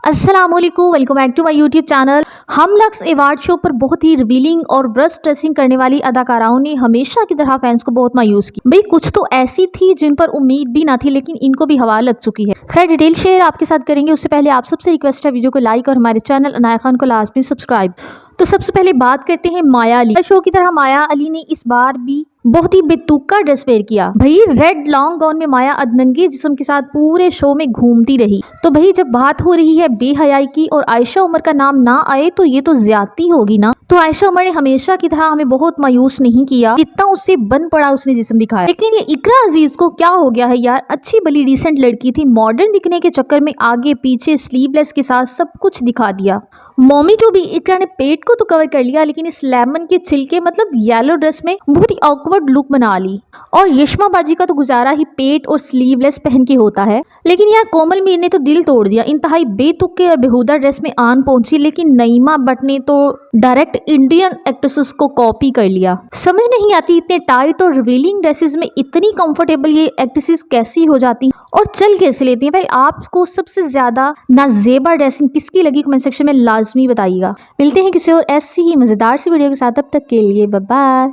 अस्सलामुअलैकुम, welcome back to my YouTube channel. हम Lux award show पर बहुत ही रिवीलिंग और ब्रेस्ट ड्रेसिंग करने वाली अदाकाराओं ने हमेशा की तरह फैंस को बहुत मायूस किया। भाई कुछ तो ऐसी थी जिन पर उम्मीद भी ना थी, लेकिन इनको भी हवा लग चुकी है। खैर डिटेल शेयर आपके साथ करेंगे, उससे पहले आप सबसे रिक्वेस्ट है वीडियो को लाइक और हमारे चैनल अनाया खान को लाजमी सब्सक्राइब। तो सबसे पहले बात करते हैं माया अली। शो की तरह माया अली ने इस बार भी बहुत ही बेतुका ड्रेस वेयर किया। भाई रेड लॉन्ग गाउन में माया अदनंगे जिस्म के साथ पूरे शो में घूमती रही। तो भाई जब बात हो रही है बेहयाई की और आयशा उमर का नाम ना आए तो ये तो ज्यादती होगी ना। तो आयशा उमर ने हमेशा की तरह हमें बहुत मायूस नहीं किया, कितना उससे बन पड़ा उसने जिस्म दिखाया। लेकिन ये इकरा अजीज को क्या हो गया है यार, अच्छी भली डिसेंट लड़की थी, मॉडर्न दिखने के चक्कर में आगे पीछे स्लीवलेस के साथ सब कुछ दिखा दिया। मॉमी टू भी इकरा ने पेट को तो कवर कर लिया, लेकिन इस लेमन के छिलके मतलब येलो ड्रेस में बहुत ही ऑकवर्ड लुक बना ली। और यशमा बाजी का तो गुजारा ही पेट और स्लीवलेस पहन के होता है। लेकिन यार कोमल मीर ने तो दिल तोड़ दिया, इंतहाई बेतुके और बेहुदा ड्रेस में आन पहुंची। लेकिन नईमा भट्ट ने तो डायरेक्ट इंडियन एक्ट्रेसेस को कॉपी कर लिया। समझ नहीं आती इतने टाइट और रिवीलिंग ड्रेसेस में इतनी कंफर्टेबल ये एक्ट्रेसेस कैसी हो जाती और चल कैसे लेती हैं। भाई आपको सबसे ज्यादा नाजेबा ड्रेसिंग किसकी लगी, कमेंट सेक्शन में लाजमी बताइएगा। मिलते हैं किसी और ऐसी ही मजेदार सी वीडियो के साथ, तब तक के लिए बाय बाय।